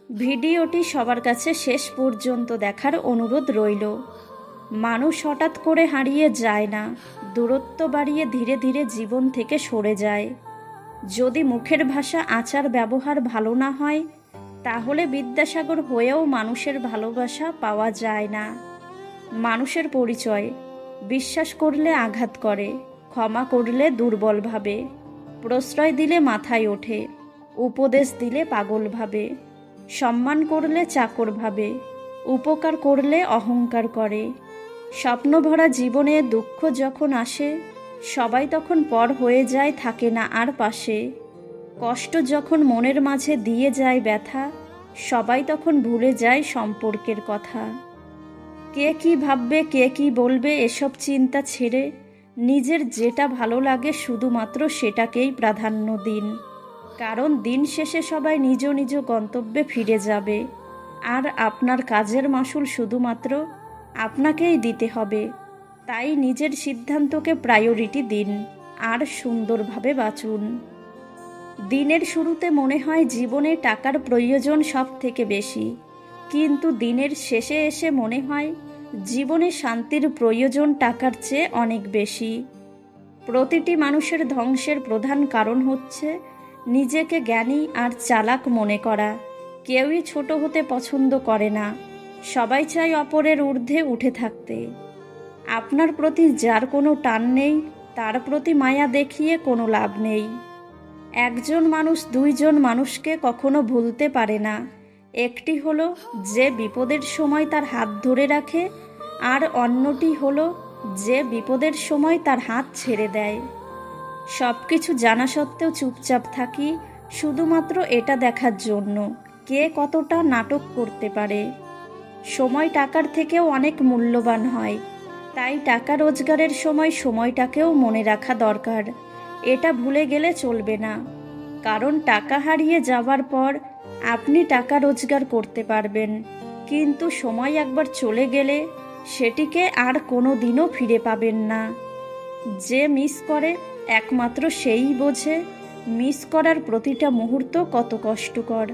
ভিডিওটি সবার কাছে শেষ পর্যন্ত দেখার অনুরোধ রইল। মানুষ হঠাৎ করে হারিয়ে যায় না, দূরত্ব বাড়িয়ে ধীরে ধীরে জীবন থেকে সরে যায়। যদি মুখের ভাষা, আচার ব্যবহার ভালো না হয়, তাহলে বিদ্যাসাগর হয়েও মানুষের ভালোবাসা পাওয়া যায় না। মানুষের পরিচয়: বিশ্বাস করলে আঘাত করে, ক্ষমা করলে দুর্বল ভাবে, প্রশ্রয় দিলে মাথায় ওঠে, উপদেশ দিলে পাগল ভাবে, সম্মান করলে চাকর ভাবে, উপকার করলে অহংকার করে। স্বপ্নভরা জীবনে দুঃখ যখন আসে, সবাই তখন পর হয়ে যায়, থাকে না আর পাশে। কষ্ট যখন মনের মাঝে দিয়ে যায় ব্যথা, সবাই তখন ভুলে যায় সম্পর্কের কথা। কে কি ভাববে, কে কি বলবে, এসব চিন্তা ছেড়ে নিজের যেটা ভালো লাগে শুধুমাত্র সেটাকেই প্রাধান্য দিন। কারণ দিন শেষে সবাই নিজ নিজ গন্তব্যে ফিরে যাবে, আর আপনার কাজের মাসুল শুধুমাত্র আপনাকেই দিতে হবে। তাই নিজের সিদ্ধান্তকে প্রায়োরিটি দিন আর সুন্দরভাবে বাঁচুন। দিনের শুরুতে মনে হয় জীবনে টাকার প্রয়োজন সব থেকে বেশি, কিন্তু দিনের শেষে এসে মনে হয় জীবনে শান্তির প্রয়োজন টাকার চেয়ে অনেক বেশি। প্রতিটি মানুষের ধ্বংসের প্রধান কারণ হচ্ছে নিজেকে জ্ঞানী আর চালাক মনে করা। কেউই ছোট হতে পছন্দ করে না, সবাই চায় অপরের ঊর্ধ্বে উঠে থাকতে। আপনার প্রতি যার কোনো টান নেই, তার প্রতি মায়া দেখিয়ে কোনো লাভ নেই। একজন মানুষ দুইজন মানুষকে কখনো ভুলতে পারে না। একটি হলো যে বিপদের সময় তার হাত ধরে রাখে, আর অন্যটি হলো যে বিপদের সময় তার হাত ছেড়ে দেয়। সব কিছু জানা সত্ত্বেও চুপচাপ থাকি শুধুমাত্র এটা দেখার জন্য কে কতটা নাটক করতে পারে। সময় টাকার থেকেও অনেক মূল্যবান হয়, তাই টাকা রোজগারের সময় সময়টাকেও মনে রাখা দরকার। এটা ভুলে গেলে চলবে না, কারণ টাকা হারিয়ে যাওয়ার পর আপনি টাকা রোজগার করতে পারবেন, কিন্তু সময় একবার চলে গেলে সেটিকে আর কোনো দিনও ফিরে পাবেন না। যে মিস করে একমাত্র সেই বোঝে মিস করার প্রতিটা মুহূর্ত কত কষ্টকর।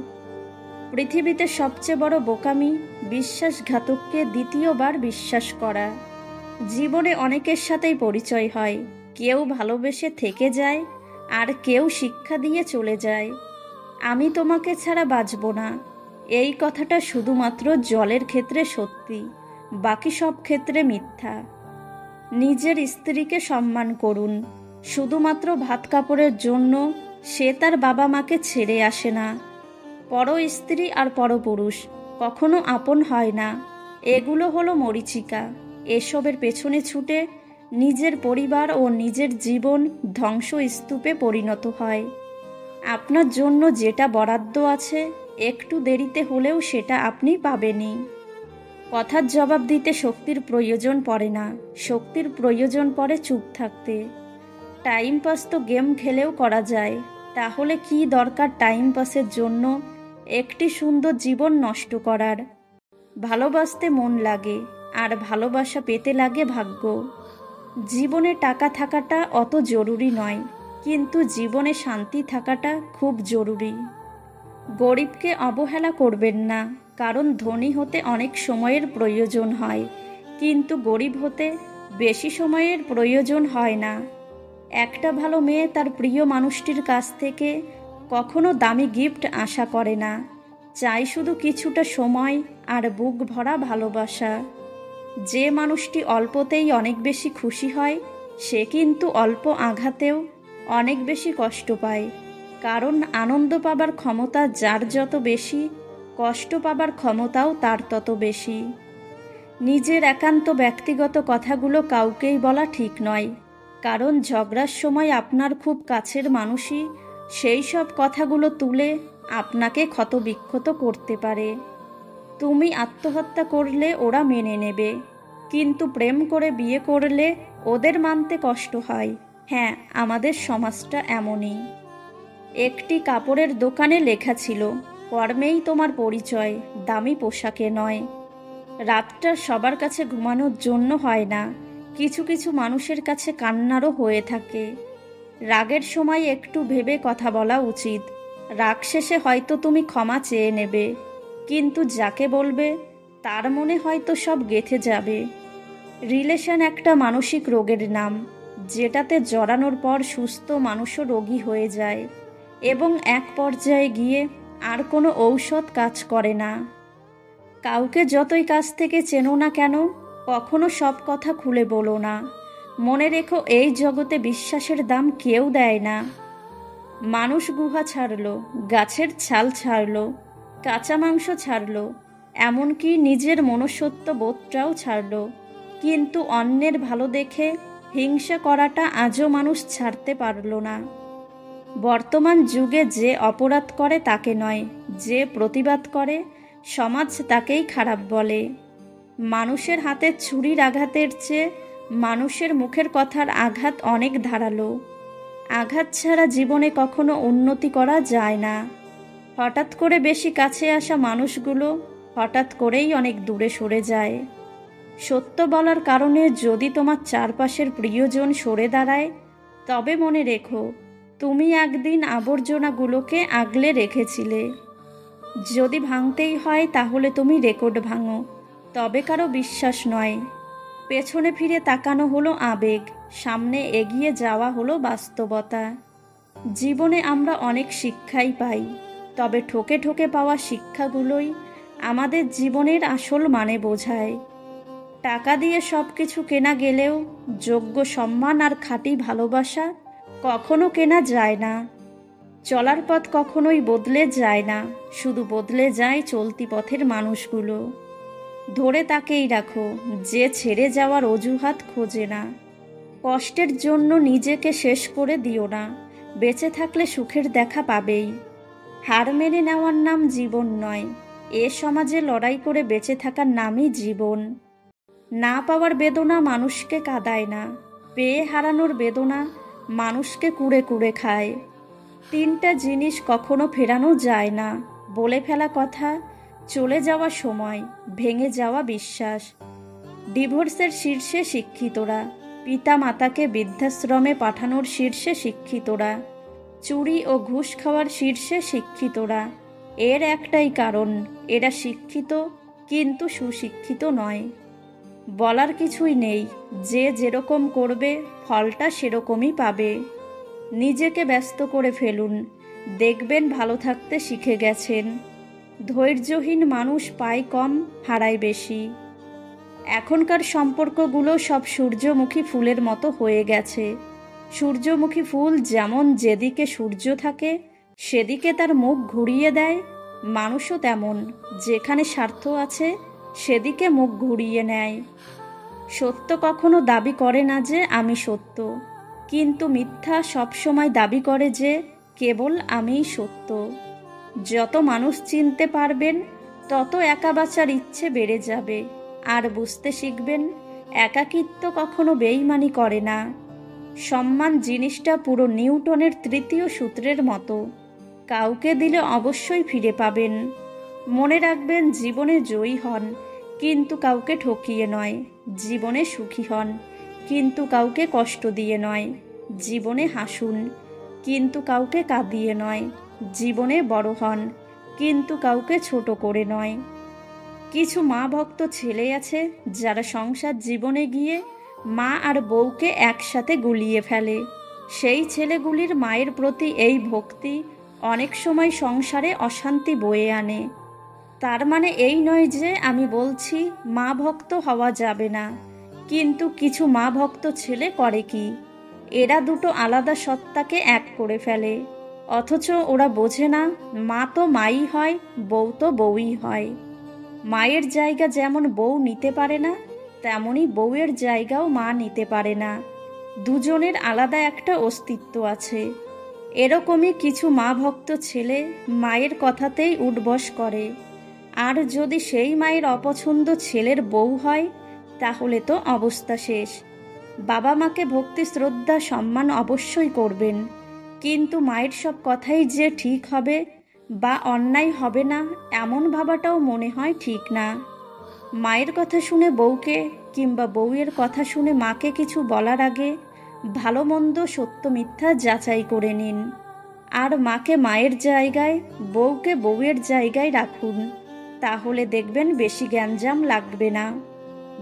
পৃথিবীতে সবচেয়ে বড় বোকামি বিশ্বাসঘাতককে দ্বিতীয়বার বিশ্বাস করা। জীবনে অনেকের সাথেই পরিচয় হয়, কেউ ভালোবেসে থেকে যায় আর কেউ শিক্ষা দিয়ে চলে যায়। আমি তোমাকে ছাড়া বাঁচব না, এই কথাটা শুধুমাত্র জলের ক্ষেত্রে সত্যি, বাকি সব ক্ষেত্রে মিথ্যা। নিজের স্ত্রীকে সম্মান করুন, শুধুমাত্র ভাত কাপড়ের জন্য সে তার বাবা মাকে ছেড়ে আসে না। পর স্ত্রী আর পরপুরুষ কখনো আপন হয় না, এগুলো হলো মরীচিকা। এসবের পেছনে ছুটে নিজের পরিবার ও নিজের জীবন ধ্বংসস্তূপে পরিণত হয়। আপনার জন্য যেটা বরাদ্দ আছে, একটু দেরিতে হলেও সেটা আপনি পাবেনই। কথার জবাব দিতে শক্তির প্রয়োজন পড়ে না, শক্তির প্রয়োজন পড়ে চুপ থাকতে। টাইম পাস তো গেম খেলেও করা যায়, তাহলে কি দরকার টাইম পাসের জন্য একটি সুন্দর জীবন নষ্ট করার। ভালোবাসতে মন লাগে, আর ভালোবাসা পেতে লাগে ভাগ্য। জীবনে টাকা থাকাটা অত জরুরি নয়, কিন্তু জীবনে শান্তি থাকাটা খুব জরুরি। গরিবকে অবহেলা করবেন না, কারণ ধনী হতে অনেক সময়ের প্রয়োজন হয়, কিন্তু গরিব হতে বেশি সময়ের প্রয়োজন হয় না। একটা ভালো মেয়ে তার প্রিয় মানুষটির কাছ থেকে কখনো দামি গিফট আশা করে না, চাই শুধু কিছুটা সময় আর বুক ভরা ভালোবাসা। যে মানুষটি অল্পতেই অনেক বেশি খুশি হয়, সে কিন্তু অল্প আঘাতেও অনেক বেশি কষ্ট পায়। কারণ আনন্দ পাবার ক্ষমতা যার যত বেশি, কষ্ট পাবার ক্ষমতাও তার তত বেশি। নিজের একান্ত ব্যক্তিগত কথাগুলো কাউকেই বলা ঠিক নয়, কারণ ঝগড়ার সময় আপনার খুব কাছের মানুষই সেই সব কথাগুলো তুলে আপনাকে ক্ষতবিক্ষত করতে পারে। তুমি আত্মহত্যা করলে ওরা মেনে নেবে, কিন্তু প্রেম করে বিয়ে করলে ওদের মানতে কষ্ট হয়। হ্যাঁ, আমাদের সমাজটা এমনই। একটি কাপড়ের দোকানে লেখা ছিল, কর্মেই তোমার পরিচয়, দামি পোশাকে নয়। রাতটা সবার কাছে ঘুমানোর জন্য হয় না, কিছু কিছু মানুষের কাছে কান্নারও হয়ে থাকে। রাগের সময় একটু ভেবে কথা বলা উচিত, রাগ শেষে হয়তো তুমি ক্ষমা চেয়ে নেবে, কিন্তু যাকে বলবে তার মনে হয়তো সব গেঁথে যাবে। রিলেশন একটা মানসিক রোগের নাম, যেটাতে জড়ানোর পর সুস্থ মানুষও রোগী হয়ে যায় এবং এক পর্যায়ে গিয়ে আর কোনো ঔষধ কাজ করে না। কাউকে যতই কাছ থেকে চেনো না কেন, কখনো সব কথা খুলে বলো না। মনে রেখো, এই জগতে বিশ্বাসের দাম কেউ দেয় না। মানুষ গুহা ছাড়লো, গাছের ছাল ছাড়লো, কাঁচা মাংস ছাড়লো, এমনকি নিজের মনুষ্যত্ব বোধটাও ছাড়লো, কিন্তু অন্যের ভালো দেখে হিংসা করাটা আজও মানুষ ছাড়তে পারলো না। বর্তমান যুগে যে অপরাধ করে তাকে নয়, যে প্রতিবাদ করে সমাজ তাকেই খারাপ বলে। মানুষের হাতে ছুরির আঘাতের চেয়ে মানুষের মুখের কথার আঘাত অনেক ধারালো। আঘাত ছাড়া জীবনে কখনো উন্নতি করা যায় না। হঠাৎ করে বেশি কাছে আসা মানুষগুলো হঠাৎ করেই অনেক দূরে সরে যায়। সত্য বলার কারণে যদি তোমার চারপাশের প্রিয়জন সরে দাঁড়ায়, তবে মনে রেখো, তুমি একদিন আবর্জনাগুলোকে আগলে রেখেছিলে। যদি ভাঙতেই হয় তাহলে তুমি রেকর্ড ভাঙো, তবে কারো বিশ্বাস নয়। পেছনে ফিরে তাকানো হলো আবেগ, সামনে এগিয়ে যাওয়া হলো বাস্তবতা। জীবনে আমরা অনেক শিক্ষাই পাই, তবে ঠকে ঠকে পাওয়া শিক্ষাগুলোই আমাদের জীবনের আসল মানে বোঝায়। টাকা দিয়ে সব কিছু কেনা গেলেও যোগ্য সম্মান আর খাঁটি ভালোবাসা কখনো কেনা যায় না। চলার পথ কখনোই বদলে যায় না, শুধু বদলে যায় চলতি পথের মানুষগুলো। ধরে তাকেই রাখো, যে ছেড়ে যাওয়ার অজুহাত খোঁজে না। কষ্টের জন্য নিজেকে শেষ করে দিও না, বেঁচে থাকলে সুখের দেখা পাবেই। হার মেনে নেওয়ার নাম জীবন নয়, এ সমাজে লড়াই করে বেঁচে থাকার নামই জীবন। না পাওয়ার বেদনা মানুষকে কাঁদায় না, পেয়ে হারানোর বেদনা মানুষকে কুড়ে কুড়ে খায়। তিনটা জিনিস কখনো ফেরানো যায় না: বলে ফেলা কথা, চলে যাওয়া সময়, ভেঙে যাওয়া বিশ্বাস। ডিভোর্সের শীর্ষে শিক্ষিতরা, পিতা মাতাকে বৃদ্ধাশ্রমে পাঠানোর শীর্ষে শিক্ষিতরা, চুরি ও ঘুষ খাওয়ার শীর্ষে শিক্ষিতরা। এর একটাই কারণ, এরা শিক্ষিত কিন্তু সুশিক্ষিত নয়। বলার কিছুই নেই, যে যেরকম করবে ফলটা সেরকমই পাবে। নিজেকে ব্যস্ত করে ফেলুন, দেখবেন ভালো থাকতে শিখে গেছেন। ধৈর্যহীন মানুষ পায় কম, হারায় বেশি। এখনকার সম্পর্কগুলো সব সূর্যমুখী ফুলের মতো হয়ে গেছে। সূর্যমুখী ফুল যেমন যেদিকে সূর্য থাকে সেদিকে তার মুখ ঘুরিয়ে দেয়, মানুষও তেমন, যেখানে স্বার্থ আছে সেদিকে মুখ ঘুরিয়ে নেয়। সত্য কখনো দাবি করে না যে আমি সত্য, কিন্তু মিথ্যা সবসময় দাবি করে যে কেবল আমিই সত্য। যত মানুষ চিনতে পারবেন তত একা বাঁচার ইচ্ছে বেড়ে যাবে, আর বুঝতে শিখবেন একাকিত্ব কখনো বেইমানি করে না। সম্মান জিনিসটা পুরো নিউটনের তৃতীয় সূত্রের মতো, কাউকে দিলে অবশ্যই ফিরে পাবেন। মনে রাখবেন, জীবনে জয়ী হন কিন্তু কাউকে ঠকিয়ে নয়। জীবনে সুখী হন কিন্তু কাউকে কষ্ট দিয়ে নয়। জীবনে হাসুন কিন্তু কাউকে কাঁদিয়ে নয়। জীবনে বড় হন কিন্তু কাউকে ছোট করে নয়। কিছু মা ভক্ত ছেলে আছে যারা সংসার জীবনে গিয়ে মা আর বউকে একসাথে গুলিয়ে ফেলে। সেই ছেলেগুলির মায়ের প্রতি এই ভক্তি অনেক সময় সংসারে অশান্তি বয়ে আনে। তার মানে এই নয় যে আমি বলছি মা ভক্ত হওয়া যাবে না, কিন্তু কিছু মা ভক্ত ছেলে করে কি, এরা দুটো আলাদা সত্তাকে এক করে ফেলে। অথচ ওরা বোঝে না, মা তো মাই হয়, বউ তো বউই হয়। মায়ের জায়গা যেমন বউ নিতে পারে না, তেমনি বউয়ের জায়গাও মা নিতে পারে না। দুজনের আলাদা একটা অস্তিত্ব আছে। এরকমই কিছু মা ভক্ত ছেলে মায়ের কথাতেই উঠবস করে। আর যদি সেই মায়ের অপছন্দ ছেলের বউ হয়, তাহলে তো অবস্থা শেষ। বাবা মাকে ভক্তি শ্রদ্ধা সম্মান অবশ্যই করবেন, কিন্তু মায়ের সব কথাই যে ঠিক হবে বা অন্যায় হবে না এমন ভাবাটাও মনে হয় ঠিক না। মায়ের কথা শুনে বউকে কিংবা বউয়ের কথা শুনে মাকে কিছু বলার আগে ভালো মন্দ সত্য মিথ্যা যাচাই করে নিন। আর মাকে মায়ের জায়গায়, বউকে বউয়ের জায়গায় রাখুন, তাহলে দেখবেন বেশি গ্যাঞ্জাম লাগবে না।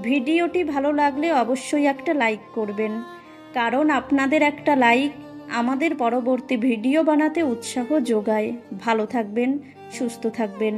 ভিডিওটি ভালো লাগলে অবশ্যই একটা লাইক করবেন, কারণ আপনাদের একটা লাইক আমাদের পরবর্তী ভিডিও বানাতে উৎসাহ যোগায়। ভালো থাকবেন, সুস্থ থাকবেন।